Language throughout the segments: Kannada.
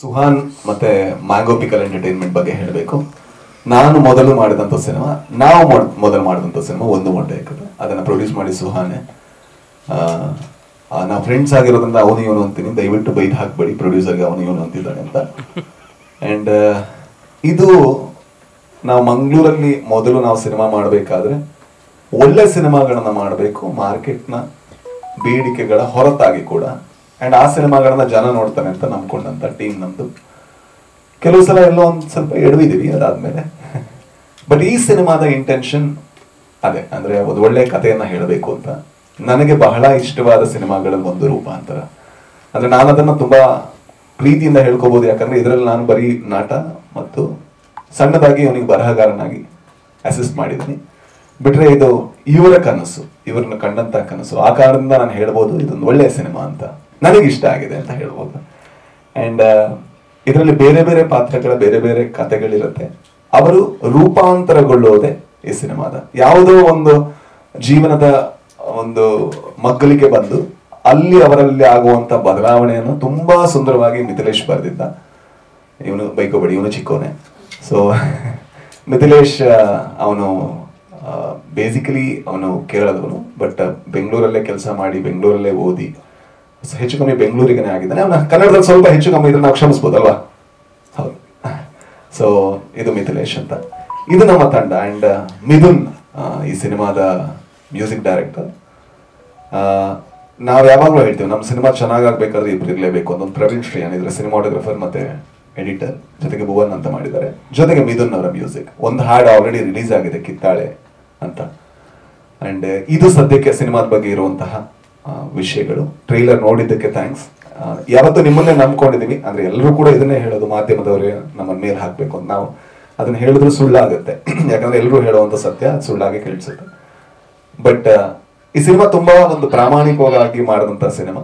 ಸುಹಾನ್ ಮತ್ತೆ ಮ್ಯಾಂಗೋ ಪಿಕಲ್ ಎಂಟರ್ಟೈನ್ಮೆಂಟ್ ಬಗ್ಗೆ ಹೇಳಬೇಕು. ನಾನು ಮೊದಲು ಮಾಡಿದಂಥ ಸಿನಿಮಾ, ನಾವು ಮೊದಲು ಮಾಡಿದಂಥ ಸಿನಿಮಾ ಒಂದು ಮೊಟ್ಟೆ ಕತೆ. ಅದನ್ನು ಪ್ರೊಡ್ಯೂಸ್ ಮಾಡಿ ಸುಹಾನೆ. ನಾವು ಫ್ರೆಂಡ್ಸ್ ಆಗಿರೋದ್ರಿಂದ ಅವನು ಇವನು ಅಂತೀನಿ, ದಯವಿಟ್ಟು ಬೈದು ಹಾಕ್ಬೇಡಿ ಪ್ರೊಡ್ಯೂಸರ್ಗೆ ಅವನು ಇವನು ಅಂತಿದ್ದಾನೆ ಅಂತ. ಆ್ಯಂಡ್ ಇದು ನಾವು ಮಂಗಳೂರಲ್ಲಿ ಮೊದಲು ನಾವು ಸಿನಿಮಾ ಮಾಡಬೇಕಾದ್ರೆ ಒಳ್ಳೆ ಸಿನಿಮಾಗಳನ್ನ ಮಾಡಬೇಕು, ಮಾರ್ಕೆಟ್ನ ಬೇಡಿಕೆಗಳ ಹೊರತಾಗಿ ಕೂಡ. ಆ್ಯಂಡ್ ಆ ಸಿನಿಮಾಗಳನ್ನ ಜನ ನೋಡ್ತಾನೆ ಅಂತ ನಂಬ್ಕೊಂಡಂತ ಟೀಮ್ ನಮ್ದು. ಕೆಲವು ಸಲ ಎಲ್ಲೋ ಒಂದು ಸ್ವಲ್ಪ ಎಡವಿದೀವಿ ಅದಾದ್ಮೇಲೆ. ಬಟ್ ಈ ಸಿನಿಮಾದ ಇಂಟೆನ್ಷನ್ ಅದೇ, ಅಂದ್ರೆ ಒಂದು ಒಳ್ಳೆ ಕಥೆಯನ್ನ ಹೇಳಬೇಕು ಅಂತ. ನನಗೆ ಬಹಳ ಇಷ್ಟವಾದ ಸಿನಿಮಾಗಳಲ್ಲಿ ಒಂದು ರೂಪಾಂತರ. ಅಂದ್ರೆ ನಾನು ಅದನ್ನ ತುಂಬಾ ಪ್ರೀತಿಯಿಂದ ಹೇಳ್ಕೋಬಹುದು, ಯಾಕಂದ್ರೆ ಇದರಲ್ಲಿ ನಾನು ಬರೀ ನಾಟ ಮತ್ತು ಸಣ್ಣದಾಗಿ ಅವನಿಗೆ ಬರಹಗಾರನಾಗಿ ಅಸಿಸ್ಟ್ ಮಾಡಿದ್ದೀನಿ. ಬಿಟ್ರೆ ಇದು ಇವರ ಕನಸು, ಇವ್ರನ್ನ ಕಂಡಂತ ಕನಸು. ಆ ಕಾರಣದಿಂದ ನಾನು ಹೇಳ್ಬೋದು ಇದೊಂದು ಒಳ್ಳೆಯ ಸಿನಿಮಾ ಅಂತ, ನನಗೆ ಇಷ್ಟ ಆಗಿದೆ ಅಂತ ಹೇಳ್ಬೋದು. ಅಂಡ್ ಇದರಲ್ಲಿ ಬೇರೆ ಬೇರೆ ಪಾತ್ರಗಳ ಬೇರೆ ಬೇರೆ ಕಥೆಗಳಿರುತ್ತೆ. ಅವರು ರೂಪಾಂತರಗೊಳ್ಳೋದೆ ಈ ಸಿನಿಮಾದ. ಯಾವುದೋ ಒಂದು ಜೀವನದ ಒಂದು ಮಗ್ಗಲಿಗೆ ಬಂದು ಅಲ್ಲಿ ಅವರಲ್ಲಿ ಆಗುವಂತ ಬದಲಾವಣೆಯನ್ನು ತುಂಬಾ ಸುಂದರವಾಗಿ ಮಿಥಿಲೇಶ್ ಬರೆದಿದ್ದ. ಇವನು ಬೈಕೋಬೇಡಿ, ಇವನು ಚಿಕ್ಕವನೇ. ಸೊ ಮಿಥಿಲೇಶ್ ಅವನು ಬೇಸಿಕಲಿ ಅವನು ಕೇರಳದವನು, ಬಟ್ ಬೆಂಗಳೂರಲ್ಲೇ ಕೆಲಸ ಮಾಡಿ ಬೆಂಗಳೂರಲ್ಲೇ ಓದಿ ಹೆಚ್ಚು ಕಮ್ಮಿ ಬೆಂಗಳೂರಿಗೆ ಆಗಿದ್ದಾನೆ. ಅವನ ಕನ್ನಡದಲ್ಲಿ ಸ್ವಲ್ಪ ಹೆಚ್ಚು ಕಮ್ಮಿ ಇದ್ರೆ ನಾವು ಕ್ಷಮಿಸ್ಬೋದಲ್ವಾ? ಹೌದು. ಸೊ ಇದು ಮಿಥಿಲೇಶ್ ಅಂತ, ಇದು ನಮ್ಮ ತಂಡ. ಅಂಡ್ ಮಿಥುನ್ ಈ ಸಿನಿಮಾದ ಮ್ಯೂಸಿಕ್ ಡೈರೆಕ್ಟರ್. ನಾವು ಯಾವಾಗಲೂ ಹೇಳ್ತೀವಿ ನಮ್ಮ ಸಿನಿಮಾ ಚೆನ್ನಾಗಾಗಬೇಕಾದ್ರೆ ಇಬ್ರು ಇರಲೇಬೇಕು. ಒಂದೊಂದು ಪ್ರವೀಣ್ ಶ್ರೀಯಾನ್ ಇದ್ರೆ ಸಿನಿಮಾಟೋಗ್ರಫರ್ ಮತ್ತೆ ಎಡಿಟರ್, ಜೊತೆಗೆ ಭುವನ್ ಅಂತ ಮಾಡಿದ್ದಾರೆ, ಜೊತೆಗೆ ಮಿಥುನ್ ಅವರ ಮ್ಯೂಸಿಕ್. ಒಂದು ಹಾಡು ಆಲ್ರೆಡಿ ರಿಲೀಸ್ ಆಗಿದೆ, ಕಿತ್ತಾಳೆ ಅಂತ. ಅಂಡ್ ಇದು ಸದ್ಯಕ್ಕೆ ಸಿನಿಮಾದ ಬಗ್ಗೆ ಇರುವಂತಹ ವಿಷಯಗಳು. ಟ್ರೈಲರ್ ನೋಡಿದ್ದಕ್ಕೆ ಥ್ಯಾಂಕ್ಸ್. ಯಾವತ್ತೂ ನಿಮ್ಮನ್ನೇ ನಂಬ್ಕೊಂಡಿದೀವಿ, ಅಂದ್ರೆ ಎಲ್ಲರೂ ಕೂಡ ಇದನ್ನೇ ಹೇಳೋದು, ಮಾಧ್ಯಮದವರೇ ನಮ್ಮನ್ನ ಮೇಲೆ ಹಾಕ್ಬೇಕು ಅಂತ. ನಾವು ಅದನ್ನ ಹೇಳಿದ್ರು ಸುಳ್ಳಾಗುತ್ತೆ, ಯಾಕಂದ್ರೆ ಎಲ್ಲರೂ ಹೇಳುವಂತ ಸತ್ಯ ಸುಳ್ಳಾಗಿ ಕೇಳಿಸುತ್ತೆ. ಬಟ್ ಈ ಸಿನಿಮಾ ತುಂಬಾ ಒಂದು ಪ್ರಾಮಾಣಿಕವಾಗಿ ಮಾಡಿದಂತ ಸಿನಿಮಾ.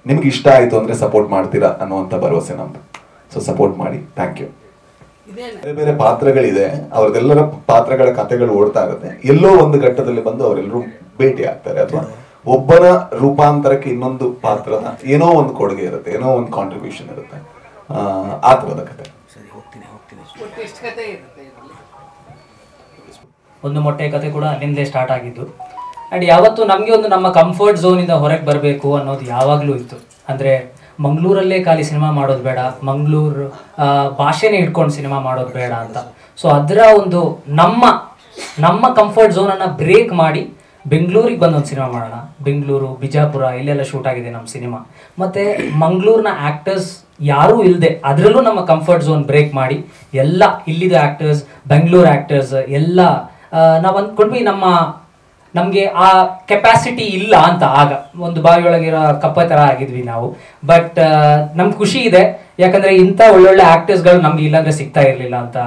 ನಿಮ್ಗೆ ಇಷ್ಟ ಆಯ್ತು ಅಂದ್ರೆ ಸಪೋರ್ಟ್ ಮಾಡ್ತೀರಾ ಅನ್ನುವಂತ ಭರವಸೆ ನಮ್ದು. ಸೊ ಸಪೋರ್ಟ್ ಮಾಡಿ, ಥ್ಯಾಂಕ್ ಯು. ಬೇರೆ ಬೇರೆ ಪಾತ್ರಗಳಿದೆ, ಅವ್ರದ್ದೆಲ್ಲರ ಪಾತ್ರಗಳ ಕಥೆಗಳು ಓಡ್ತಾ ಇರುತ್ತೆ. ಎಲ್ಲೋ ಒಂದು ಘಟ್ಟದಲ್ಲಿ ಬಂದು ಅವರೆಲ್ಲರೂ ಭೇಟಿ ಆಗ್ತಾರೆ, ಅಥವಾ ಒಬ್ಬನ ರೂಪಾಂತರಕ್ಕೆ ಇನ್ನೊಂದು ಪಾತ್ರದ ಏನೋ ಒಂದು ಕೊಡುಗೆ ಇರುತ್ತೆ, ಏನೋ ಒಂದು ಕಾಂಟ್ರಿಬ್ಯೂಷನ್ ಇರುತ್ತೆ. ಆ ತರದ ಕತೆ. ಒಂದು ಮೊಟ್ಟೆ ಕತೆ ಕೂಡ ಅಲ್ಲಿಂದಲೇ ಸ್ಟಾರ್ಟ್ ಆಗಿದ್ದು. ಆ್ಯಂಡ್ ಯಾವತ್ತು ನಮಗೆ ಒಂದು ನಮ್ಮ ಕಂಫರ್ಟ್ ಝೋನಿಂದ ಹೊರಗೆ ಬರಬೇಕು ಅನ್ನೋದು ಯಾವಾಗಲೂ ಇತ್ತು. ಅಂದರೆ ಮಂಗಳೂರಲ್ಲೇ ಖಾಲಿ ಸಿನಿಮಾ ಮಾಡೋದು ಬೇಡ, ಮಂಗಳೂರು ಭಾಷೆನೇ ಇಟ್ಕೊಂಡು ಸಿನಿಮಾ ಮಾಡೋದು ಬೇಡ ಅಂತ. ಸೊ ಅದರ ಒಂದು ನಮ್ಮ ಕಂಫರ್ಟ್ ಝೋನನ್ನು ಬ್ರೇಕ್ ಮಾಡಿ ಬೆಂಗಳೂರಿಗೆ ಬಂದು ಒಂದು ಸಿನಿಮಾ ಮಾಡೋಣ. ಬೆಂಗಳೂರು, ಬಿಜಾಪುರ ಇಲ್ಲೆಲ್ಲ ಶೂಟ್ ಆಗಿದೆ ನಮ್ಮ ಸಿನಿಮಾ. ಮತ್ತು ಮಂಗಳೂರಿನ ಆ್ಯಕ್ಟರ್ಸ್ ಯಾರೂ ಇಲ್ಲದೆ ಅದರಲ್ಲೂ ನಮ್ಮ ಕಂಫರ್ಟ್ ಝೋನ್ ಬ್ರೇಕ್ ಮಾಡಿ ಎಲ್ಲ ಇಲ್ಲಿದ್ದ ಆ್ಯಕ್ಟರ್ಸ್, ಬೆಂಗಳೂರು ಆ್ಯಕ್ಟರ್ಸ್ ಎಲ್ಲ ನಾವು ಅಂದ್ಕೊಂಡ್ವಿ ನಮಗೆ ಆ ಕೆಪಾಸಿಟಿ ಇಲ್ಲ ಅಂತ. ಆಗ ಒಂದು ಬಾವಿಯೊಳಗಿರೋ ಕಪ್ಪ ಥರ ಆಗಿದ್ವಿ ನಾವು. ಬಟ್ ನಮ್ಗೆ ಖುಷಿ ಇದೆ, ಯಾಕಂದರೆ ಇಂಥ ಒಳ್ಳೊಳ್ಳೆ ಆ್ಯಕ್ಟರ್ಸ್ಗಳು ನಮ್ಗೆ ಇಲ್ಲಾಂದರೆ ಸಿಗ್ತಾ ಇರಲಿಲ್ಲ ಅಂತ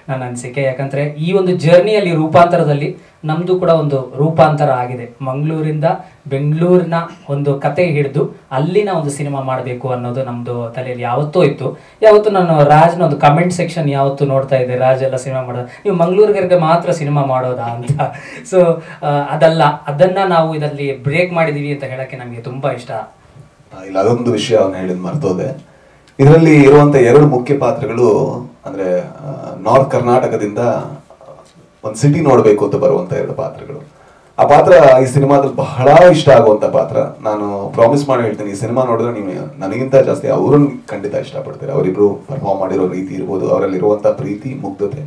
ನನ್ನ ಅನಿಸಿಕೆ. ಯಾಕಂದರೆ ಈ ಒಂದು ಜರ್ನಿಯಲ್ಲಿ ರೂಪಾಂತರದಲ್ಲಿ ನಮ್ಮದು ಕೂಡ ಒಂದು ರೂಪಾಂತರ ಆಗಿದೆ. ಮಂಗಳೂರಿಂದ ಬೆಂಗಳೂರಿನ ಒಂದು ಕತೆ ಹಿಡಿದು ಅಲ್ಲಿನ ಒಂದು ಸಿನಿಮಾ ಮಾಡಬೇಕು ಅನ್ನೋದು ನಮ್ಮದು ತಲೆಯಲ್ಲಿ ಯಾವತ್ತೂ ಇತ್ತು. ಯಾವತ್ತು ನಾನು ರಾಜ್ನ ಒಂದು ಕಮೆಂಟ್ ಸೆಕ್ಷನ್ ಯಾವತ್ತು ನೋಡ್ತಾ ಇದ್ದೆ, ರಾಜ್ ಎಲ್ಲ ಸಿನಿಮಾ ಮಾಡೋದು, ನೀವು ಮಂಗಳೂರಿಗೆ ಮಾತ್ರ ಸಿನಿಮಾ ಮಾಡೋದಾ ಅಂತ. ಸೊ ಅದಲ್ಲ, ಅದನ್ನು ನಾವು ಇದರಲ್ಲಿ ಬ್ರೇಕ್ ಮಾಡಿದ್ದೀವಿ ಅಂತ ಹೇಳೋಕ್ಕೆ ನಮಗೆ ತುಂಬ ಇಷ್ಟ. ಇಲ್ಲ, ಅದೊಂದು ವಿಷಯ ಅವನು ಹೇಳಿದ್ ಮರ್ತೋದೆ. ಇದರಲ್ಲಿ ಇರುವಂತ ಎರಡು ಮುಖ್ಯ ಪಾತ್ರಗಳು ಅಂದ್ರೆ ನಾರ್ತ್ ಕರ್ನಾಟಕದಿಂದ ಒಂದು ಸಿಟಿ ನೋಡ್ಬೇಕು ಅಂತ ಬರುವಂತ ಎರಡು ಪಾತ್ರಗಳು. ಆ ಪಾತ್ರ ಈ ಸಿನಿಮಾದಲ್ಲಿ ಬಹಳ ಇಷ್ಟ ಆಗುವಂತ ಪಾತ್ರ. ನಾನು ಪ್ರಾಮಿಸ್ ಮಾಡಿ ಹೇಳ್ತೀನಿ, ಈ ಸಿನಿಮಾ ನೋಡಿದ್ರೆ ನೀವು ನನಗಿಂತ ಜಾಸ್ತಿ ಅವ್ರನ್ನ ಖಂಡಿತ ಇಷ್ಟಪಡ್ತೀರಾ. ಅವರಿಬ್ರು ಪರ್ಫಾರ್ಮ್ ಮಾಡಿರೋ ರೀತಿ ಇರ್ಬೋದು, ಅವರಲ್ಲಿರುವಂತ ಪ್ರೀತಿ, ಮುಗ್ಧತೆ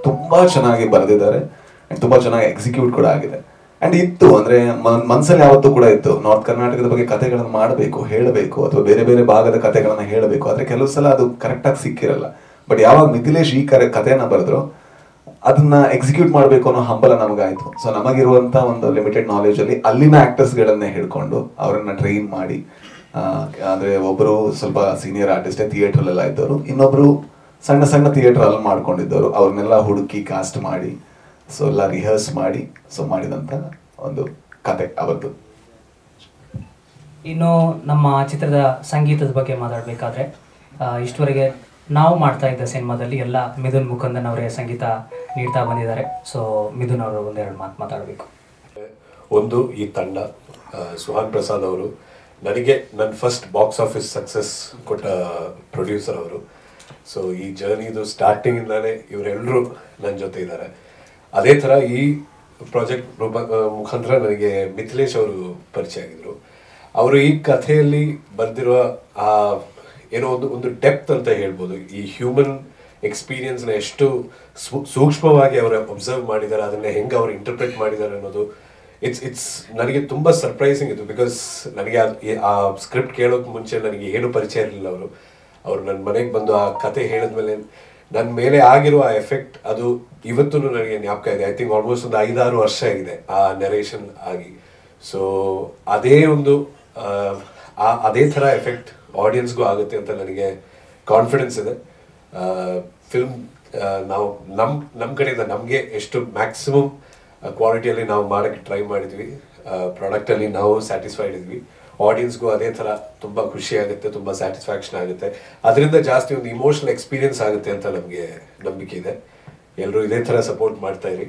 ತುಂಬಾ ಚೆನ್ನಾಗಿ ಬರೆದಿದ್ದಾರೆ. ಅಂಡ್ ತುಂಬಾ ಚೆನ್ನಾಗಿ ಎಕ್ಸಿಕ್ಯೂಟ್ ಕೂಡ ಆಗಿದೆ. ಅಂಡ್ ಇತ್ತು ಅಂದ್ರೆ ಮನ್ಸಲ್ಲಿ ಯಾವತ್ತೂ ಕೂಡ ಇತ್ತು, ನಾರ್ತ್ ಕರ್ನಾಟಕದ ಬಗ್ಗೆ ಕಥೆಗಳನ್ನು ಮಾಡಬೇಕು, ಹೇಳಬೇಕು, ಅಥವಾ ಬೇರೆ ಬೇರೆ ಭಾಗದ ಕಥೆಗಳನ್ನ ಹೇಳಬೇಕು. ಆದ್ರೆ ಕೆಲವು ಸಲ ಅದು ಕರೆಕ್ಟ್ ಆಗಿ ಸಿಕ್ಕಿರಲ್ಲ. ಬಟ್ ಯಾವಾಗ ಮಿಥಿಲೇಶ್ ಈ ಕಥೆಯನ್ನ ಬರೆದ್ರು, ಅದನ್ನ ಎಕ್ಸಿಕ್ಯೂಟ್ ಮಾಡಬೇಕು ಅನ್ನೋ ಹಂಬಲ ನಮಗಾಯ್ತು. ಸೊ ನಮಗಿರುವಂತ ಒಂದು ಲಿಮಿಟೆಡ್ ನಾಲೆಜ್ ಅಲ್ಲಿ ಅಲ್ಲಿನ ಆಕ್ಟರ್ಸ್ ಗಳನ್ನೇ ಹಿಡ್ಕೊಂಡು ಅವರನ್ನ ಟ್ರೈನ್ ಮಾಡಿ, ಅಂದ್ರೆ ಒಬ್ಬರು ಸ್ವಲ್ಪ ಸೀನಿಯರ್ ಆರ್ಟಿಸ್ಟ್ ಥಿಯೇಟರ್ ಎಲ್ಲ ಇದ್ದವರು, ಇನ್ನೊಬ್ರು ಸಣ್ಣ ಸಣ್ಣ ಥಿಯೇಟರ್ ಅಲ್ಲಿ ಮಾಡ್ಕೊಂಡಿದ್ದವರು, ಅವ್ರನ್ನೆಲ್ಲ ಹುಡುಕಿ ಕಾಸ್ಟ್ ಮಾಡಿ, ಸೊ ಎಲ್ಲ ರಿಹರ್ಸ್ ಮಾಡಿ ಸೊ ಮಾಡಿದಂತ ಒಂದು ಕತೆ ಅವತ್ತು. ಇನ್ನು ನಮ್ಮ ಚಿತ್ರದ ಸಂಗೀತದ ಬಗ್ಗೆ ಮಾತಾಡಬೇಕಾದ್ರೆ, ಇಷ್ಟವರೆಗೆ ನಾವು ಮಾಡ್ತಾ ಇದ್ದ ಸಿನಿಮಾದಲ್ಲಿ ಎಲ್ಲ ಮಿಥುನ್ ಮುಕುಂದನ್ ಅವರೇ ಸಂಗೀತ ನೀಡ್ತಾ ಬಂದಿದ್ದಾರೆ. ಸೊ ಮಿಥುನ್ ಅವರು ಒಂದೆರಡು ಮಾತು ಮಾತಾಡಬೇಕು. ಒಂದು ಈ ತಂಡ, ಸುಹಾನ್ ಪ್ರಸಾದ್ ಅವರು ನನಗೆ ನನ್ನ ಫಸ್ಟ್ ಬಾಕ್ಸ್ ಆಫೀಸ್ ಸಕ್ಸಸ್ ಕೊಟ್ಟ ಪ್ರೊಡ್ಯೂಸರ್ ಅವರು. ಸೊ ಈ ಜರ್ನಿದು ಸ್ಟಾರ್ಟಿಂಗಿಂದಾನೇ ಇವರೆಲ್ಲರೂ ನನ್ನ ಜೊತೆ ಇದ್ದಾರೆ. ಅದೇ ಥರ ಈ ಪ್ರಾಜೆಕ್ಟ್ ಮುಖಾಂತರ ನನಗೆ ಮಿಥಿಲೇಶ್ ಅವರು ಪರಿಚಯ ಆಗಿದ್ರು. ಅವರು ಈ ಕಥೆಯಲ್ಲಿ ಬರೆದಿರುವ ಆ ಏನೋ ಒಂದು ಡೆಪ್ತ್ ಅಂತ ಹೇಳ್ಬೋದು. ಈ ಹ್ಯೂಮನ್ ಎಕ್ಸ್ಪೀರಿಯನ್ಸ್ನ ಎಷ್ಟು ಸೂಕ್ಷ್ಮವಾಗಿ ಅವರು ಅಬ್ಸರ್ವ್ ಮಾಡಿದ್ದಾರೆ, ಅದನ್ನ ಹೆಂಗೆ ಅವರು ಇಂಟರ್ಪ್ರೆಟ್ ಮಾಡಿದ್ದಾರೆ ಅನ್ನೋದು ಇಟ್ಸ್ ನನಗೆ ತುಂಬ ಸರ್ಪ್ರೈಸಿಂಗ್ ಇತ್ತು. ಬಿಕಾಸ್ ನನಗೆ ಆ ಸ್ಕ್ರಿಪ್ಟ್ ಕೇಳೋಕೆ ಮುಂಚೆ ನನಗೆ ಏನು ಪರಿಚಯ ಇರಲಿಲ್ಲ. ಅವರು ನನ್ನ ಮನೆಗೆ ಬಂದು ಆ ಕತೆ ಹೇಳಿದ್ಮೇಲೆ ನನ್ನ ಮೇಲೆ ಆಗಿರುವ ಆ ಎಫೆಕ್ಟ್ ಅದು ಇವತ್ತೂ ನನಗೆ ಜ್ಞಾಪಕ ಇದೆ. ಐ ಥಿಂಕ್ ಆಲ್ಮೋಸ್ಟ್ ಒಂದು 5-6 ವರ್ಷ ಆಗಿದೆ ಆ ನೆರೇಷನ್ ಆಗಿ. ಸೊ ಅದೇ ಒಂದು ಅದೇ ಥರ ಎಫೆಕ್ಟ್ ಆಡಿಯನ್ಸ್ಗೂ ಆಗುತ್ತೆ ಅಂತ ನನಗೆ ಕಾನ್ಫಿಡೆನ್ಸ್ ಇದೆ. ಫಿಲ್ಮ್ ನಾವು ನಮ್ಮ ಕಡೆಯಿಂದ ನಮಗೆ ಎಷ್ಟು ಮ್ಯಾಕ್ಸಿಮಮ್ ಕ್ವಾಲಿಟಿಯಲ್ಲಿ ನಾವು ಮಾಡೋಕ್ಕೆ ಟ್ರೈ ಮಾಡಿದ್ವಿ. ಪ್ರಾಡಕ್ಟಲ್ಲಿ ನಾವು ಸ್ಯಾಟಿಸ್ಫೈಡ್ ಇದ್ವಿ. ಆಡಿಯನ್ಸ್ಗೂ ಅದೇ ಥರ ತುಂಬ ಖುಷಿ ಆಗುತ್ತೆ, ತುಂಬ ಸ್ಯಾಟಿಸ್ಫ್ಯಾಕ್ಷನ್ ಆಗುತ್ತೆ. ಅದರಿಂದ ಜಾಸ್ತಿ ಒಂದು ಇಮೋಷನಲ್ ಎಕ್ಸ್ಪೀರಿಯನ್ಸ್ ಆಗುತ್ತೆ ಅಂತ ನಮಗೆ ನಂಬಿಕೆ ಇದೆ. ಎಲ್ಲರೂ ಇದೇ ಥರ ಸಪೋರ್ಟ್ ಮಾಡ್ತಾ ಇರಿ.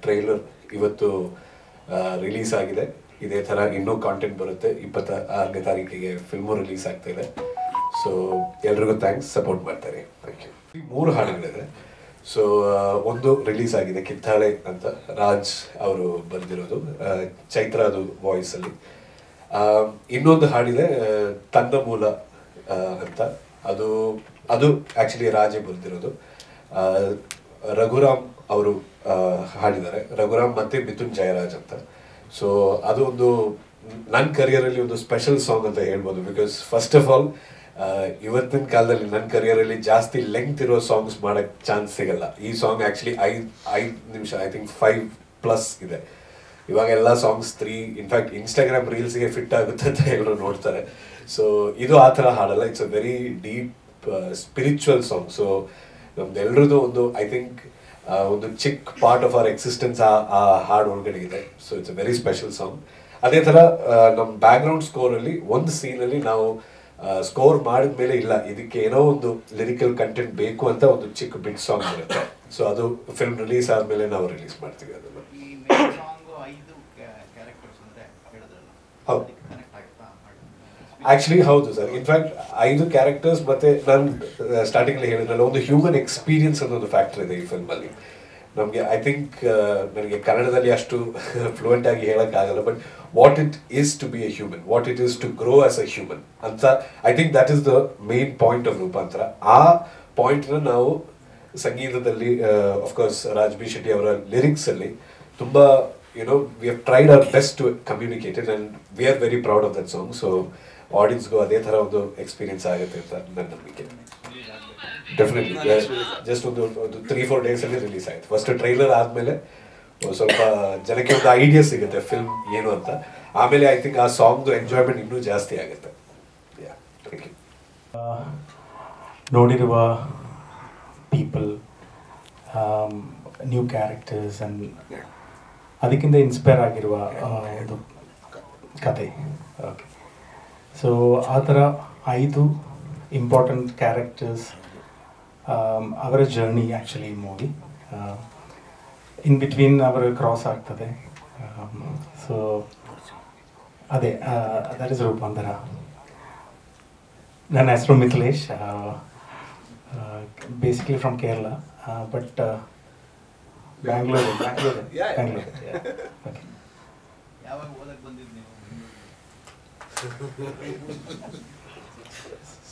ಟ್ರೈಲರ್ ಇವತ್ತು ರಿಲೀಸ್ ಆಗಿದೆ. ಇದೇ ಥರ ಇನ್ನೂ ಕಾಂಟೆಂಟ್ ಬರುತ್ತೆ. 26ನೇ ತಾರೀಕಿಗೆ ಫಿಲ್ಮು ರಿಲೀಸ್ ಆಗ್ತಾ ಇದೆ. ಸೊ ಎಲ್ರಿಗೂ ಥ್ಯಾಂಕ್ಸ್, ಸಪೋರ್ಟ್ ಮಾಡ್ತಾರೆ. Thank you. 3 ಹಾಡುಗಳಿದೆ. ಸೊ ಒಂದು ರಿಲೀಸ್ ಆಗಿದೆ, ಕಿತ್ತಾಳೆ ಅಂತ, ರಾಜ್ ಅವರು ಬರೆದಿರೋದು, ಚೈತ್ರಾದು ವಾಯ್ಸಲ್ಲಿ. ಇನ್ನೊಂದು ಹಾಡಿದೆ ತನ್ನ ಮೂಲ ಅಂತ, ಅದು ಆ್ಯಕ್ಚುಲಿ ರಾಜೇ ಬರೆದಿರೋದು. ರಘುರಾಮ್ ಅವರು ಹಾಡಿದ್ದಾರೆ, ರಘುರಾಮ್ ಮತ್ತು ಮಿಥುನ್ ಜಯರಾಜ್ ಅಂತ. ಸೊ ಅದು ಒಂದು ನನ್ನ ಕರಿಯರಲ್ಲಿ ಒಂದು ಸ್ಪೆಷಲ್ ಸಾಂಗ್ ಅಂತ ಹೇಳ್ಬೋದು. ಬಿಕಾಸ್ ಫಸ್ಟ್ ಆಫ್ ಆಲ್ ಇವತ್ತಿನ ಕಾಲದಲ್ಲಿ ನನ್ನ ಕರಿಯರಲ್ಲಿ ಜಾಸ್ತಿ ಲೆಂತ್ ಇರೋ ಸಾಂಗ್ಸ್ ಮಾಡೋಕ್ಕೆ ಚಾನ್ಸ್ ಸಿಗಲ್ಲ. ಈ ಸಾಂಗ್ ಆ್ಯಕ್ಚುಲಿ 5 ನಿಮಿಷ, ಐ ಥಿಂಕ್ 5+ ಇದೆ. ಇವಾಗ ಎಲ್ಲ ಸಾಂಗ್ಸ್ 3, ಇನ್ಫ್ಯಾಕ್ಟ್ ಇನ್ಸ್ಟಾಗ್ರಾಮ್ ರೀಲ್ಸ್ಗೆ ಫಿಟ್ ಆಗುತ್ತೆ ಅಂತ ಎಲ್ಲರೂ ನೋಡ್ತಾರೆ. ಸೊ ಇದು ಆ ಥರ ಹಾಡಲ್ಲ. It's a very deep spiritual song. So ನಮ್ದೆಲ್ಲರದು ಒಂದು ಐ ಥಿಂಕ್ ಒಂದು ಚಿಕ್ಕ ಪಾರ್ಟ್ ಆಫ್ ಅವರ್ ಎಕ್ಸಿಸ್ಟೆನ್ಸ್ ಆ ಹಾಡು ಒಳಗಡೆ ಇದೆ. So it's a very special song. ಅದೇ ಥರ ನಮ್ಮ ಬ್ಯಾಕ್ಗ್ರೌಂಡ್ ಸ್ಕೋರಲ್ಲಿ ಒಂದು ಸೀನಲ್ಲಿ ನಾವು ಸ್ಕೋರ್ ಮಾಡಿದ ಮೇಲೆ ಇಲ್ಲ, ಇದಕ್ಕೆ ಏನೋ ಒಂದು ಲಿರಿಕಲ್ ಕಂಟೆಂಟ್ ಬೇಕು ಅಂತ ಒಂದು ಚಿಕ್ಕ ಬಿಗ್ ಸಾಂಗ್ ಬರುತ್ತೆ. ಸೊ ಅದು ಫಿಲ್ಮ್ ರಿಲೀಸ್ ಆದಮೇಲೆ ನಾವು ರಿಲೀಸ್ ಮಾಡ್ತೀವಿ ಅದನ್ನು. ಹೌದು, ಆಕ್ಚುಲಿ ಹೌದು ಸರ್. ಇನ್ಫ್ಯಾಕ್ಟ್ 5 ಕ್ಯಾರೆಕ್ಟರ್ಸ್ ಮತ್ತೆ ನಾನು ಸ್ಟಾರ್ಟಿಂಗಲ್ಲಿ ಹೇಳಿದ್ರಲ್ಲ, ಒಂದು ಹ್ಯೂಮನ್ ಎಕ್ಸ್ಪೀರಿಯನ್ಸ್ ಅನ್ನೋದು ಫ್ಯಾಕ್ಟರ್ ಇದೆ ಈ ಫಿಲ್ಮಲ್ಲಿ. ನಮಗೆ ಐ ಥಿಂಕ್ ನನಗೆ ಕನ್ನಡದಲ್ಲಿ ಅಷ್ಟು ಫ್ಲೂಯೆಂಟ್ ಆಗಿ ಹೇಳೋಕ್ಕಾಗಲ್ಲ, but what it is to be a human, what it is to grow as a human ಅಂತ I think that is the main point of Roopantara. ಆ ಪಾಯಿಂಟ್ನ ನಾವು ಸಂಗೀತದಲ್ಲಿ ಆಫ್ಕೋರ್ಸ್ ರಾಜ್ ಬಿ ಶೆಟ್ಟಿ ಅವರ ಲಿರಿಕ್ಸಲ್ಲಿ ತುಂಬ we have tried our best to communicate it and we are very proud of that song. So ಆಡಿಯನ್ಸ್ಗೂ ಅದೇ ಥರ ಒಂದು ಎಕ್ಸ್ಪೀರಿಯನ್ಸ್ ಆಗುತ್ತೆ ಅಂತ ನನ್ನ ನಂಬಿಕೆ. ಡೆಫಿನೆಟ್ಲಿ ಜಸ್ಟ್ ಒಂದು 3-4 ಡೇಸಲ್ಲಿ ರಿಲೀಸ್ ಆಯಿತು. ಫಸ್ಟ್ ಟ್ರೈಲರ್ ಆದಮೇಲೆ ಸ್ವಲ್ಪ ಜನಕ್ಕೆ ಒಂದು ಐಡಿಯಾ ಸಿಗುತ್ತೆ ಫಿಲ್ಮ್ ಏನು ಅಂತ. ಆಮೇಲೆ ಐ ಥಿಂಕ್ ಆ ಸಾಂಗ್ದು ಎಂಜಾಯ್ಮೆಂಟ್ ಇನ್ನೂ ಜಾಸ್ತಿ ಆಗುತ್ತೆ. Thank you. ನೋಡಿರುವ ಪೀಪಲ್, ನ್ಯೂ ಕ್ಯಾರೆಕ್ಟರ್ಸ್ ಆ್ಯಂಡ್ ಅದಕ್ಕಿಂತ ಇನ್ಸ್ಪೈರ್ ಆಗಿರುವ ಒಂದು ಕತೆ. ಓಕೆ, ಸೊ ಆ ಥರ 5 ಇಂಪಾರ್ಟೆಂಟ್ ಕ್ಯಾರೆಕ್ಟರ್ಸ್, ಅವರ journey actually movie in between ಅವರ ಕ್ರಾಸ್ ಆಗ್ತದೆ. ಸೊ ಅದೇ ದಟ್ ಇಸ್ ರೂಪಾಂತರ. ನನ್ನ ಹೆಸರು Mithilesh, basically from Kerala, but Bangalore. Okay,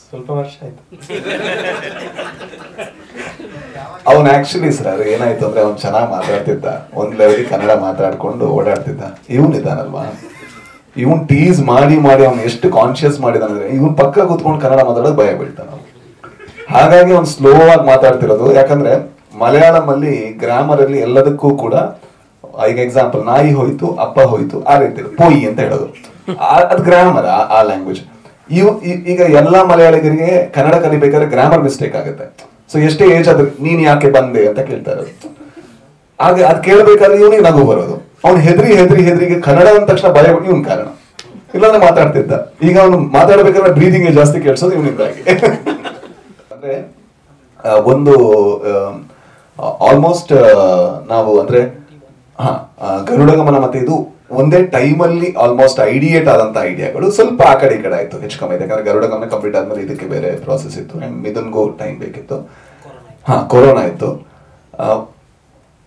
ಸ್ವಲ್ಪ ವರ್ಷ ಆಯ್ತು. ಅವನು ಆಕ್ಚುಲಿ ಸರ್ ಏನಾಯ್ತು ಅಂದ್ರೆ, ಅವ್ನು ಚೆನ್ನಾಗಿ ಮಾತಾಡ್ತಿದ್ದ, ಒಂದ್ ಲೆವೆಲ್ ಕನ್ನಡ ಮಾತಾಡ್ಕೊಂಡು ಓಡಾಡ್ತಿದ್ದ. ಇವನ್ ಇದ್ದಾನಲ್ವಾ, ಇವನ್ ಟೀಸ್ ಮಾಡಿ ಅವ್ನು ಎಷ್ಟು ಕಾನ್ಶಿಯಸ್ ಮಾಡಿದಾನಂದ್ರೆ, ಇವನ್ ಪಕ್ಕ ಕೂತ್ಕೊಂಡು ಕನ್ನಡ ಮಾತಾಡೋದು ಭಯ ಬೀಳ್ತಾನ. ಹಾಗಾಗಿ ಅವ್ನು ಸ್ಲೋ ಆಗಿ ಮಾತಾಡ್ತಿರೋದು. ಯಾಕಂದ್ರೆ ಮಲಯಾಳಂ ಅಲ್ಲಿ ಗ್ರಾಮರ್ ಅಲ್ಲಿ ಎಲ್ಲದಕ್ಕೂ ಕೂಡ, ಈಗ ಎಕ್ಸಾಂಪಲ್ ನಾಯಿ ಹೋಯ್ತು, ಅಪ್ಪ ಹೋಯ್ತು, ಆ ರೀತಿ ಪೋಯಿ ಅಂತ ಹೇಳೋದು, ಅದು ಗ್ರಾಮರ್, ಆ ಲ್ಯಾಂಗ್ವೇಜ್. ಈಗ ಎಲ್ಲಾ ಮಲಯಾಳಿಗರಿಗೆ ಕನ್ನಡ ಕಲಿಬೇಕಾದ್ರೆ ಗ್ರಾಮರ್ ಮಿಸ್ಟೇಕ್ ಆಗುತ್ತೆ. ಸೊ ಎಷ್ಟೇ ಏಜ್ ಆದ್ರೆ ನೀನ್ ಯಾಕೆ ಬಂದೆ ಅಂತ ಕೇಳ್ತಾ ಇರೋದು. ಆಗ ಅದ್ ಕೇಳ್ಬೇಕಾದ್ರೆ ಇವನಿಗೆ ನಗು ಬರೋದು. ಅವ್ನು ಹೆದ್ರಿಗೆ ಕನ್ನಡ ಅಂದ ತಕ್ಷಣ ಭಯ ಇವನ್ ಕಾರಣ, ಇಲ್ಲಾಂದ್ರೆ ಮಾತಾಡ್ತಿದ್ದ. ಈಗ ಅವನು ಮಾತಾಡ್ಬೇಕಾದ್ರೆ ಬ್ರೀದಿಂಗ್ ಜಾಸ್ತಿ ಕೇಳಿಸೋದು ಇವನಿಂದಾಗಿ. ಅಂದ್ರೆ ಒಂದು ಆಲ್ಮೋಸ್ಟ್ ನಾವು ಅಂದ್ರೆ ಗರುಡ ಗಮನ ಮತ್ತೆ ಇದು ಒಂದೇ ಟೈಮಲ್ಲಿ ಆಲ್ಮೋಸ್ಟ್ ಐಡಿಯೇಟ್ ಆದಂತ ಐಡಿಯಾಗಳು ಸ್ವಲ್ಪ ಆ ಕಡೆ ಈ ಕಡೆ ಆಯ್ತು, ಹೆಚ್ಚು ಕಮ್ಮಿ. ಯಾಕಂದ್ರೆ ಗರುಡ ಗಮನ ಕಂಪ್ಲೀಟ್ ಆದ್ಮೇಲೆ ಇದಕ್ಕೆ ಬೇರೆ ಪ್ರಾಸೆಸ್ ಇತ್ತು ಅಂಡ್ ಮಿಥುನ್ಗೂ ಟೈಮ್ ಬೇಕಿತ್ತು. ಕೊರೋನಾ ಇತ್ತು.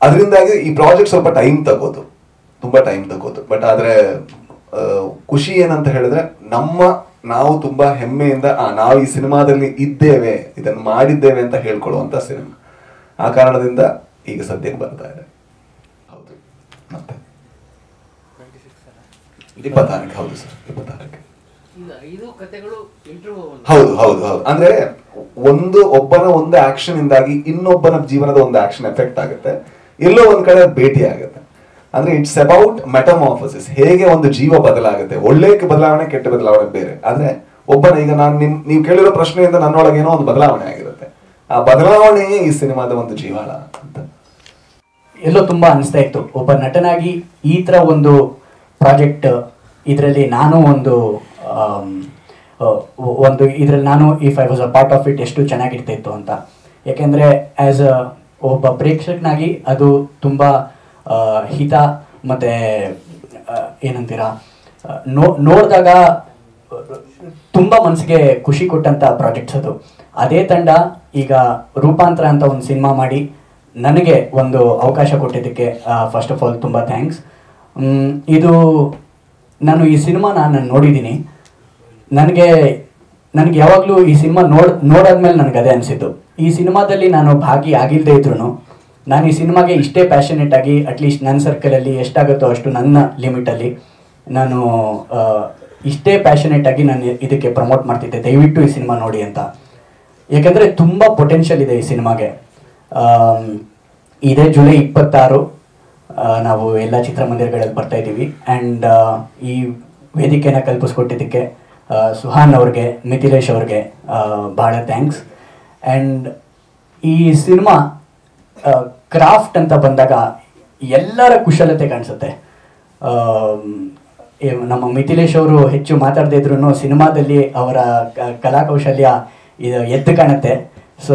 ಅದರಿಂದಾಗಿ ಈ ಪ್ರಾಜೆಕ್ಟ್ ಸ್ವಲ್ಪ ಟೈಮ್ ತಗೋದು, ತುಂಬಾ ಟೈಮ್ ತಗೋದು. ಬಟ್ ಆದ್ರೆ ಖುಷಿ ಏನಂತ ಹೇಳಿದ್ರೆ ನಾವು ತುಂಬಾ ಹೆಮ್ಮೆಯಿಂದ ನಾವು ಈ ಸಿನಿಮಾದಲ್ಲಿ ಇದ್ದೇವೆ, ಇದನ್ನು ಮಾಡಿದ್ದೇವೆ ಅಂತ ಹೇಳ್ಕೊಳ್ಳುವಂತ ಸಿನಿಮಾ. ಆ ಕಾರಣದಿಂದ ಈಗ ಸದ್ಯಕ್ಕೆ ಬರ್ತಾ ಇದೆ. ಹೌದು, ಮತ್ತೆ 26ಕ್ಕೆ. ಹೌದು ಸರ್, 26ಕ್ಕೆ. ಹೌದು ಹೌದು ಹೌದು. ಅಂದ್ರೆ ಒಬ್ಬನ ಒಂದು ಆಕ್ಷನ್ ಇಂದಾಗಿ ಇನ್ನೊಬ್ಬನ ಜೀವನದ ಒಂದು ಆಕ್ಷನ್ ಎಫೆಕ್ಟ್ ಆಗುತ್ತೆ, ಎಲ್ಲೋ ಒಂದ್ ಕಡೆ ಭೇಟಿ ಆಗುತ್ತೆ. ಅಂದ್ರೆ ಇಟ್ಸ್ ಅಬೌಟ್ ಮೆಟಮಾರ್ಫೋಸಿಸ್, ಹೇಗೆ ಒಂದು ಜೀವ ಬದಲಾಗುತ್ತೆ. ಒಳ್ಳೆ ಬದಲಾವಣೆ, ಕೆಟ್ಟ ಬದಲಾವಣೆ ಬೇರೆ. ಆದ್ರೆ ಒಬ್ಬನ ಈಗ ನೀವು ಕೇಳಿರೋ ಪ್ರಶ್ನೆಯಿಂದ ನನ್ನೊಳಗೆ ಏನೋ ಒಂದು ಬದಲಾವಣೆ ಆಗಿರುತ್ತೆ. ಆ ಬದಲಾವಣೆಯೇ ಈ ಸಿನಿಮಾದ ಒಂದು ಜೀವಾಳ ಅಂತ ಎಲ್ಲೋ ತುಂಬಾ ಅನಿಸ್ತಾ ಇತ್ತು. ಒಬ್ಬ ನಟನಾಗಿ ಈ ತರ ಒಂದು ಪ್ರಾಜೆಕ್ಟ್ ಇದರಲ್ಲಿ ನಾನು ಇದರಲ್ಲಿ ನಾನು if I was a part of it ಎಷ್ಟು ಚೆನ್ನಾಗಿರ್ತಾ ಇತ್ತು ಅಂತ. ಯಾಕೆಂದರೆ ಆ್ಯಸ್ ಒಬ್ಬ ಪ್ರೇಕ್ಷಕನಾಗಿ ಅದು ತುಂಬ ಹಿತ ಮತ್ತು ಏನಂತೀರ ನೋಡಿದಾಗ ತುಂಬ ಮನಸ್ಸಿಗೆ ಖುಷಿ ಕೊಟ್ಟಂಥ ಪ್ರಾಜೆಕ್ಟ್ಸ್ ಅದು. ಅದೇ ತಂಡ ಈಗ ರೂಪಾಂತರ ಅಂತ ಒಂದು ಸಿನಿಮಾ ಮಾಡಿ ನನಗೆ ಒಂದು ಅವಕಾಶ ಕೊಟ್ಟಿದ್ದಕ್ಕೆ ಫಸ್ಟ್ ಆಫ್ ಆಲ್ ತುಂಬ ಥ್ಯಾಂಕ್ಸ್. ಇದು ನಾನು ಈ ಸಿನಿಮಾನ ನಾನು ನೋಡಿದ್ದೀನಿ. ನನಗೆ ಯಾವಾಗಲೂ ಈ ಸಿನಿಮಾ ನೋಡಾದ್ಮೇಲೆ ನನಗೆ ಅದೇ ಅನಿಸಿದ್ದು. ಈ ಸಿನಿಮಾದಲ್ಲಿ ನಾನು ಆಗಿಲ್ಲದೆ ಇದ್ರೂ ನಾನು ಈ ಸಿನಿಮಾಗೆ ಇಷ್ಟೇ ಪ್ಯಾಷನೇಟ್ ಆಗಿ ಅಟ್ಲೀಸ್ಟ್ ನನ್ನ ಸರ್ಕಲಲ್ಲಿ ಎಷ್ಟಾಗುತ್ತೋ ಅಷ್ಟು ನನ್ನ ಲಿಮಿಟಲ್ಲಿ ನಾನು ಇಷ್ಟೇ ಪ್ಯಾಷನೇಟ್ ಆಗಿ ನಾನು ಇದಕ್ಕೆ ಪ್ರಮೋಟ್ ಮಾಡ್ತಿದ್ದೆ, ದಯವಿಟ್ಟು ಈ ಸಿನಿಮಾ ನೋಡಿ ಅಂತ. ಯಾಕೆಂದರೆ ತುಂಬ ಪೊಟೆನ್ಷಿಯಲ್ ಇದೆ ಈ ಸಿನಿಮಾಗೆ. ಇದೇ ಜುಲೈ 26 ನಾವು ಎಲ್ಲ ಚಿತ್ರಮಂದಿರಗಳಲ್ಲಿ ಬರ್ತಾ ಇದ್ದೀವಿ. ಆ್ಯಂಡ್ ಈ ವೇದಿಕೆನ ಕಲ್ಪಿಸ್ಕೊಟ್ಟಿದ್ದಕ್ಕೆ ಸುಹಾನ್ ಅವ್ರಿಗೆ, ಮಿಥಿಲೇಶ್ ಅವ್ರಿಗೆ ಭಾಳ ಥ್ಯಾಂಕ್ಸ್. ಆ್ಯಂಡ್ ಈ ಸಿನಿಮಾ ಕ್ರಾಫ್ಟ್ ಅಂತ ಬಂದಾಗ ಎಲ್ಲರ ಕುಶಲತೆ ಕಾಣಿಸುತ್ತೆ. ನಮ್ಮ ಮಿಥಿಲೇಶ್ ಅವರು ಹೆಚ್ಚು ಮಾತಾಡದೇ ಇದ್ರೂ ಸಿನಿಮಾದಲ್ಲಿ ಅವರ ಕಲಾಕೌಶಲ್ಯ ಇದು ಎದ್ದು ಕಾಣುತ್ತೆ. ಸೊ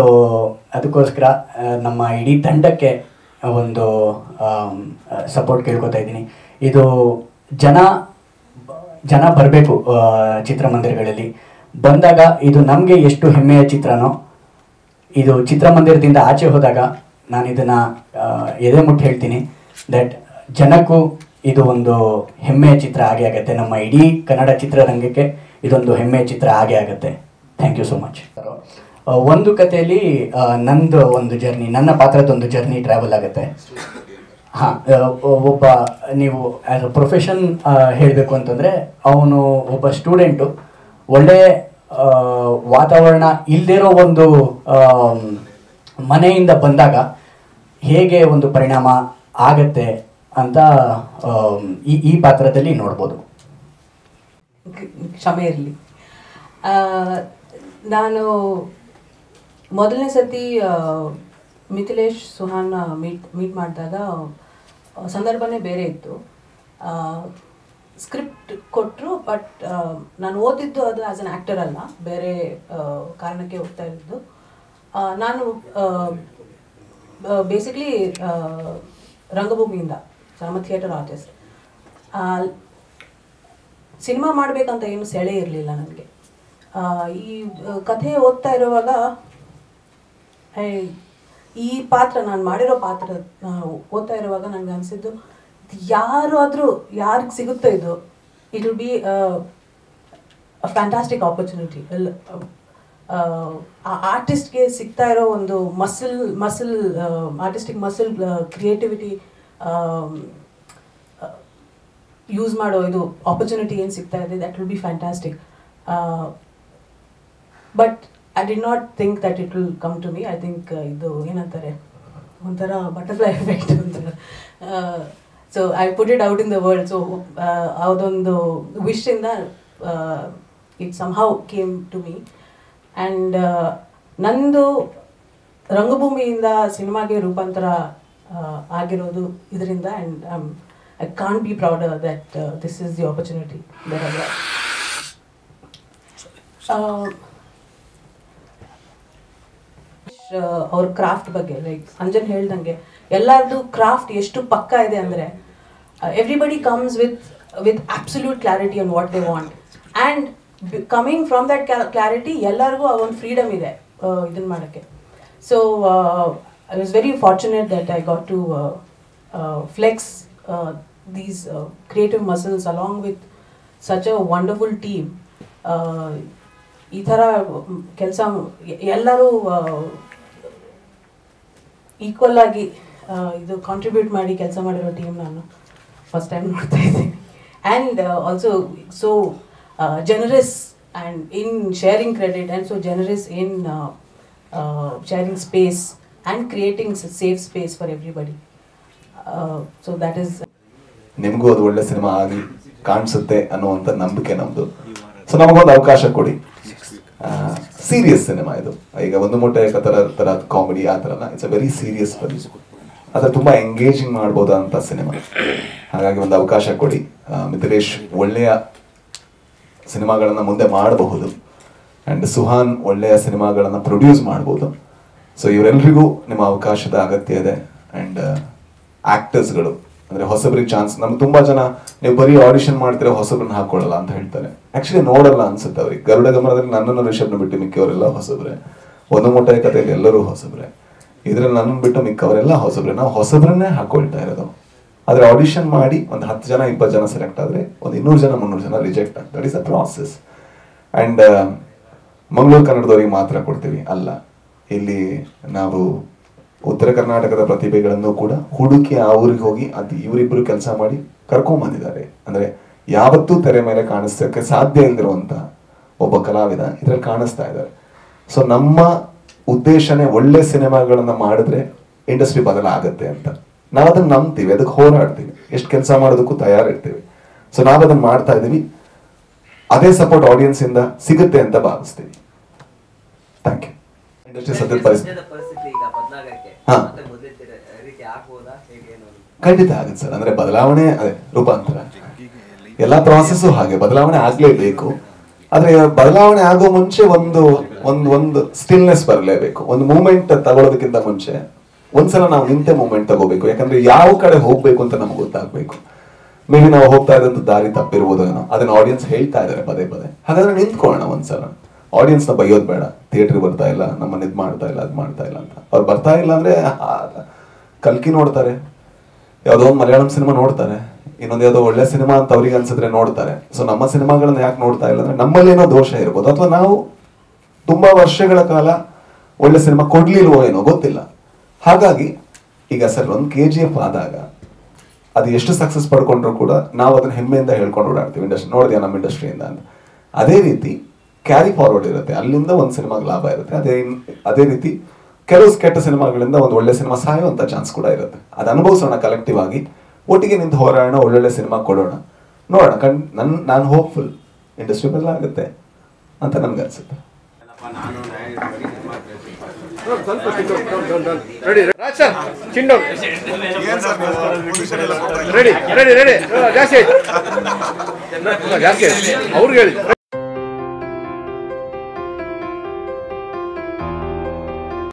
ಅದಕ್ಕೋಸ್ಕರ ನಮ್ಮ ಇಡೀ ತಂಡಕ್ಕೆ ಒಂದು ಸಪೋರ್ಟ್ ಕೇಳ್ಕೊತಾ ಇದ್ದೀನಿ. ಇದು ಜನ ಬರಬೇಕು ಚಿತ್ರಮಂದಿರಗಳಲ್ಲಿ. ಬಂದಾಗ ಇದು ನಮಗೆ ಎಷ್ಟು ಹೆಮ್ಮೆಯ ಚಿತ್ರನೋ, ಇದು ಚಿತ್ರಮಂದಿರದಿಂದ ಆಚೆ ಹೋದಾಗ ನಾನು ಇದನ್ನು ಎದೆ ಮುಟ್ಟಿ ಹೇಳ್ತೀನಿ ದಟ್ ಜನಕ್ಕೂ ಇದು ಒಂದು ಹೆಮ್ಮೆಯ ಚಿತ್ರ ಆಗೇ ಆಗುತ್ತೆ. ನಮ್ಮ ಇಡೀ ಕನ್ನಡ ಚಿತ್ರರಂಗಕ್ಕೆ ಇದೊಂದು ಹೆಮ್ಮೆಯ ಚಿತ್ರ ಆಗೇ ಆಗುತ್ತೆ. Thank you so much. ಒಂದು ಕಥೆಯಲ್ಲಿ ನಂದು ಒಂದು ಜರ್ನಿ, ನನ್ನ ಪಾತ್ರದೊಂದು ಜರ್ನಿ ಟ್ರಾವೆಲ್ ಆಗುತ್ತೆ. ಹಾಂ, ಒಬ್ಬ ನೀವು ಆ್ಯಸ್ ಅ ಪ್ರೊಫೆಷನ್ ಹೇಳಬೇಕು ಅಂತಂದರೆ ಅವನು ಒಬ್ಬ ಸ್ಟೂಡೆಂಟು ಒಳ್ಳೆ ವಾತಾವರಣ ಇಲ್ಲದಿರೋ ಒಂದು ಮನೆಯಿಂದ ಬಂದಾಗ ಹೇಗೆ ಒಂದು ಪರಿಣಾಮ ಆಗತ್ತೆ ಅಂತ ಈ ಪಾತ್ರದಲ್ಲಿ ನೋಡ್ಬೋದು. ಕ್ಷಮೆ ಇರಲಿ. ನಾನು ಮೊದಲನೇ ಸತಿ ಮಿಥಿಲೇಶ್ ಸುಹಾನ್ ಮೀಟ್ ಮಾಡಿದಾಗ ಸಂದರ್ಭನೇ ಬೇರೆ ಇತ್ತು. ಸ್ಕ್ರಿಪ್ಟ್ ಕೊಟ್ಟರು, ಬಟ್ ನಾನು ಓದಿದ್ದು ಅದು ಆ್ಯಸ್ ಅನ್ ಆ್ಯಕ್ಟರ್ ಅಲ್ಲ, ಬೇರೆ ಕಾರಣಕ್ಕೆ ಹೋಗ್ತಾ ಇದ್ದು. ನಾನು ಬೇಸಿಕ್ಲಿ ರಂಗಭೂಮಿಯಿಂದ, ನಮ್ಮ ಥಿಯೇಟರ್ ಆರ್ಟಿಸ್ಟ್. ಸಿನಿಮಾ ಮಾಡಬೇಕಂತ ಏನು ಸೆಳೆ ಇರಲಿಲ್ಲ ನನಗೆ. ಈ ಕಥೆ ಓದ್ತಾ ಇರುವಾಗ ಈ ಪಾತ್ರ, ನಾನು ಮಾಡಿರೋ ಪಾತ್ರ ಓದ್ತಾ ಇರುವಾಗ ನನಗೆ ಅನಿಸಿದ್ದು, ಯಾರಿಗೆ ಸಿಗುತ್ತೋ ಇದು, it will be a fantastic opportunity. ಆರ್ಟಿಸ್ಟ್ಗೆ ಸಿಗ್ತಾ ಇರೋ ಒಂದು ಆರ್ಟಿಸ್ಟಿಕ್ ಮಸಲ್, ಕ್ರಿಯೇಟಿವಿಟಿ ಯೂಸ್ ಮಾಡೋ ಇದು ಆಪರ್ಚುನಿಟಿ ಏನು ಸಿಗ್ತಾ ಇದೆ, that will be fantastic. But I did not think that it will come to me. I think ಇದು ಏನಂತಾರೆ, ಒಂಥರ ಬಟರ್ಫ್ಲೈ ಎಫೆಕ್ಟ್ ಅಂತಾರೆ. So I put it out in the world. So ಅದೊಂದು ವಿಶಿಂದ it somehow came to me. And ನಂದು ರಂಗಭೂಮಿಯಿಂದ ಸಿನಿಮಾಗೆ ರೂಪಾಂತರ ಆಗಿರೋದು ಇದರಿಂದ. And I can't be prouder that this is the opportunity that I got. ಅವ್ರ ಕ್ರಾಫ್ಟ್ ಬಗ್ಗೆ, ಲೈಕ್ ಅಂಜನ್ ಹೇಳ್ದಂಗೆ, ಎಲ್ಲರದು ಕ್ರಾಫ್ಟ್ ಎಷ್ಟು ಪಕ್ಕ ಇದೆ ಅಂದರೆ, everybody comes with absolute clarity on what they want, and coming from that clarity ಎಲ್ಲರಿಗೂ ಒಂದು ಫ್ರೀಡಮ್ ಇದೆ ಇದನ್ನ ಮಾಡೋಕ್ಕೆ. So I was very fortunate that I got to flex these creative muscles along with such a wonderful team. ಈ ಥರ ಕೆಲಸ ಎಲ್ಲರೂ ಈಕ್ವಲ್ ಆಗಿ ಇದು ಕಾಂಟ್ರಿಬ್ಯೂಟ್ ಮಾಡಿ ಕೆಲಸ ಮಾಡಿರೋ ಟೀಮ್ ನಾನು ಫಸ್ಟ್ ಟೈಮ್ ನೋಡ್ತಾ ಇದ್ದೀನಿ. And also so generous and in sharing credit, and so generous in sharing space and creating a safe space for everybody. So that is. ನಿಮಗೂ ಅದು ಒಳ್ಳೆ ಸಿನಿಮಾ ಆಗಿ ಕಾಣಿಸುತ್ತೆ ಅನ್ನುವಂಥ ನಂಬಿಕೆ ನಮ್ಮದು. ಸೊ ನಮಗೊಂದು ಅವಕಾಶ ಕೊಡಿ. ಸೀರಿಯಸ್ ಸಿನಿಮಾ ಇದು. ಈಗ ಒಂದು ಮೂಟೆ ಥರ ಕಾಮಿಡಿ ಆ ಥರನ, it's a very serious film. ಆದರೆ ತುಂಬ ಎಂಗೇಜಿಂಗ್ ಮಾಡ್ಬೋದಂಥ ಸಿನಿಮಾ. ಹಾಗಾಗಿ ಒಂದು ಅವಕಾಶ ಕೊಡಿ. ಮಿಥಿಲೇಶ್ ಒಳ್ಳೆಯ ಸಿನಿಮಾಗಳನ್ನು ಮುಂದೆ ಮಾಡಬಹುದು, ಆ್ಯಂಡ್ ಸುಹಾನ್ ಒಳ್ಳೆಯ ಸಿನಿಮಾಗಳನ್ನು ಪ್ರೊಡ್ಯೂಸ್ ಮಾಡ್ಬೋದು. ಸೊ ಇವರೆಲ್ಲರಿಗೂ ನಿಮ್ಮ ಅವಕಾಶದ ಅಗತ್ಯ ಇದೆ. ಆ್ಯಂಡ್ ಆ್ಯಕ್ಟರ್ಸ್ಗಳು ಅಂದರೆ ಹೊಸಬ್ರಿಗೆ ಚಾನ್ಸ್, ನಮ್ಗೆ ತುಂಬ ಜನ ನೀವು ಬರೀ ಆಡಿಷನ್ ಮಾಡ್ತೀರಾ, ಹೊಸಬ್ರನ್ನ ಹಾಕೊಳ್ಳಲ್ಲ ಅಂತ ಹೇಳ್ತಾರೆ. ಆ್ಯಕ್ಚುಲಿ ನೋಡಲ್ಲ ಅನ್ಸುತ್ತೆ ಅವ್ರಿಗೆ. ಗರುಡ ಗಮನದಲ್ಲಿ ನನ್ನನ್ನು ರಿಷಬ್ನ ಬಿಟ್ಟು ಮಿಕ್ಕವರೆಲ್ಲ ಹೊಸಬ್ರೆ, ಒಂದು ಮೂಟೆ ಕಥೆಯಲ್ಲಿ ಎಲ್ಲರೂ ಹೊಸಬ್ರೆ, ಇದರಲ್ಲಿ ನನ್ನನ್ನು ಬಿಟ್ಟು ಮಿಕ್ಕವರೆಲ್ಲ ಹೊಸಬ್ರೆ. ನಾವು ಹೊಸಬ್ರನ್ನೇ ಹಾಕೊಳ್ತಾ ಇರೋದು. ಆದರೆ ಆಡಿಷನ್ ಮಾಡಿ ಒಂದು 10 ಜನ 20 ಜನ ಸೆಲೆಕ್ಟ್ ಆದರೆ ಒಂದು 200 ಜನ 300 ಜನ ರಿಜೆಕ್ಟ್ ಆಗ್ತಾರೆ. That is a process. And Mangaluru ಕನ್ನಡದವರಿಗೆ ಮಾತ್ರ ಕೊಡ್ತೀವಿ ಅಲ್ಲ, ಇಲ್ಲಿ ನಾವು ಉತ್ತರ ಕರ್ನಾಟಕದ ಪ್ರತಿಭೆಗಳನ್ನು ಕೂಡ ಹುಡುಕಿ ಆ ಊರಿಗೆ ಹೋಗಿ ಅದು ಇವರಿಬ್ಬರು ಕೆಲಸ ಮಾಡಿ ಕರ್ಕೊಂಡ್ಬಂದಿದ್ದಾರೆ. ಅಂದರೆ ಯಾವತ್ತೂ ತೆರೆ ಮೇಲೆ ಕಾಣಿಸೋಕ್ಕೆ ಸಾಧ್ಯ ಇಲ್ದಿರುವಂಥ ಒಬ್ಬ ಕಲಾವಿದ ಇದರಲ್ಲಿ ಕಾಣಿಸ್ತಾ ಇದ್ದಾರೆ. ಸೊ ನಮ್ಮ ಉದ್ದೇಶನೇ ಒಳ್ಳೆ ಸಿನಿಮಾಗಳನ್ನು ಮಾಡಿದ್ರೆ ಇಂಡಸ್ಟ್ರಿ ಬದಲಾಗುತ್ತೆ ಅಂತ. ನಾವು ಅದನ್ನು ನಂಬ್ತೀವಿ, ಅದಕ್ಕೆ ಹೋರಾಡ್ತೀವಿ, ಎಷ್ಟು ಕೆಲಸ ಮಾಡೋದಕ್ಕೂ ತಯಾರಿರ್ತೀವಿ. ಸೊ ನಾವು ಅದನ್ನು ಮಾಡ್ತಾ ಇದ್ದೀವಿ. ಅದೇ ಸಪೋರ್ಟ್ ಆಡಿಯನ್ಸ್ ಇಂದ ಸಿಗುತ್ತೆ ಅಂತ ಭಾವಿಸ್ತೀವಿ. Thank you. ಇಂಡಸ್ಟ್ರಿ ಸದ್ಯದ ಪರಿಸ್ಥಿತಿ ಖಂಡಿತ ಆಗುತ್ತೆ ಸರ್. ಅಂದ್ರೆ ಬದಲಾವಣೆ, ಅದೇ ರೂಪಾಂತರ, ಎಲ್ಲ ಪ್ರಾಸೆಸ್ಸು ಹಾಗೆ ಬದಲಾವಣೆ ಆಗ್ಲೇಬೇಕು. ಆದ್ರೆ ಬದಲಾವಣೆ ಆಗೋ ಮುಂಚೆ ಒಂದು ಸ್ಟಿಲ್ನೆಸ್ ಬರಲೇಬೇಕು. ಒಂದು ಮೂಮೆಂಟ್ ತಗೊಳ್ಳೋದಕ್ಕಿಂತ ಮುಂಚೆ ಒಂದ್ಸಲ ನಾವು ನಿಂತೆ ಮೂಮೆಂಟ್ ತಗೋಬೇಕು. ಯಾಕಂದ್ರೆ ಯಾವ ಕಡೆ ಹೋಗ್ಬೇಕು ಅಂತ ನಮ್ಗೆ ಗೊತ್ತಾಗ್ಬೇಕು. ಮೇ ಬಿ ನಾವು ಹೋಗ್ತಾ ಇದ್ದಂತ ದಾರಿ ತಪ್ಪಿರ್ಬೋದು ಏನೋ, ಅದನ್ನ ಆಡಿಯನ್ಸ್ ಹೇಳ್ತಾ ಇದಾರೆ ಪದೇ ಪದೇ. ಹಾಗಾದ್ರೆ ನಿಂತ್ಕೊಳ್ಳೋಣ ಒಂದ್ಸಲ. ಆಡಿಯನ್ಸ್ ನ ಬೈಯೋದ್ ಬೇಡ, ಥಿಯೇಟರ್ ಬರ್ತಾ ಇಲ್ಲ, ನಮ್ಮನ್ನ ಇದ್ ಮಾಡ್ತಾ ಇಲ್ಲ, ಅದ್ ಮಾಡ್ತಾ ಇಲ್ಲ ಅಂತ. ಅವ್ರು ಬರ್ತಾ ಇಲ್ಲ ಅಂದ್ರೆ ಕಲ್ಕಿ ನೋಡ್ತಾರೆ, ಯಾವುದೋ ಒಂದು ಮಲಯಾಳಂ ಸಿನಿಮಾ ನೋಡ್ತಾರೆ, ಇನ್ನೊಂದು ಯಾವುದೋ ಒಳ್ಳೆ ಸಿನಿಮಾ ಅಂತ ಅವ್ರಿಗೆ ಅನ್ಸಿದ್ರೆ ನೋಡ್ತಾರೆ. ಸೊ ನಮ್ಮ ಸಿನಿಮಾಗಳನ್ನ ಯಾಕೆ ನೋಡ್ತಾ ಇಲ್ಲ ಅಂದ್ರೆ ನಮ್ಮಲ್ಲಿ ಏನೋ ದೋಷ ಇರ್ಬೋದು, ಅಥವಾ ನಾವು ತುಂಬಾ ವರ್ಷಗಳ ಕಾಲ ಒಳ್ಳೆ ಸಿನಿಮಾ ಕೊಡ್ಲಿಲ್ವೋ ಏನೋ ಗೊತ್ತಿಲ್ಲ. ಹಾಗಾಗಿ ಈಗ ಸರ್ ಒಂದು KGF ಆದಾಗ ಅದು ಎಷ್ಟು ಸಕ್ಸಸ್ ಪಡ್ಕೊಂಡ್ರು ಕೂಡ ನಾವು ಅದನ್ನ ಹೆಮ್ಮೆಯಿಂದ ಹೇಳ್ಕೊಂಡು ಓಡಾಡ್ತೀವಿ, ಇಂಡಸ್ಟ್ರಿ ನೋಡಿದ್ಯಾ ನಮ್ಮ ಇಂಡಸ್ಟ್ರಿಯಿಂದ ಅಂತ. ಅದೇ ರೀತಿ ಕ್ಯಾರಿ ಫಾರ್ವರ್ಡ್ ಇರುತ್ತೆ, ಅಲ್ಲಿಂದ ಒಂದು ಸಿನಿಮಾಗೆ ಲಾಭ ಇರುತ್ತೆ. ಅದೇ ರೀತಿ ಕೆಲವು ಕೆಟ್ಟ ಸಿನಿಮಾಗಳಿಂದ ಒಂದು ಒಳ್ಳೆ ಸಿನಿಮಾ ಸಾಯುವಂತ ಚಾನ್ಸ್ ಕೂಡ ಇರುತ್ತೆ. ಅದು ಅನುಭವಿಸೋಣ ಕಲೆಕ್ಟಿವ್ ಆಗಿ, ಒಟ್ಟಿಗೆ ನಿಂತು ಹೋರಾಡೋಣ, ಒಳ್ಳೊಳ್ಳೆ ಸಿನಿಮಾ ಕೊಡೋಣ, ನೋಡೋಣ. ನಾನು ಹೋಪ್ಫುಲ್ ಇಂಡಸ್ಟ್ರಿ ಬದಲಾಗುತ್ತೆ ಅಂತ ನನ್ಗೆ ಅನ್ಸುತ್ತೆ. ಜಾಸ್ತಿ ಅವ್ರಿಗೆ ಹೇಳಿ.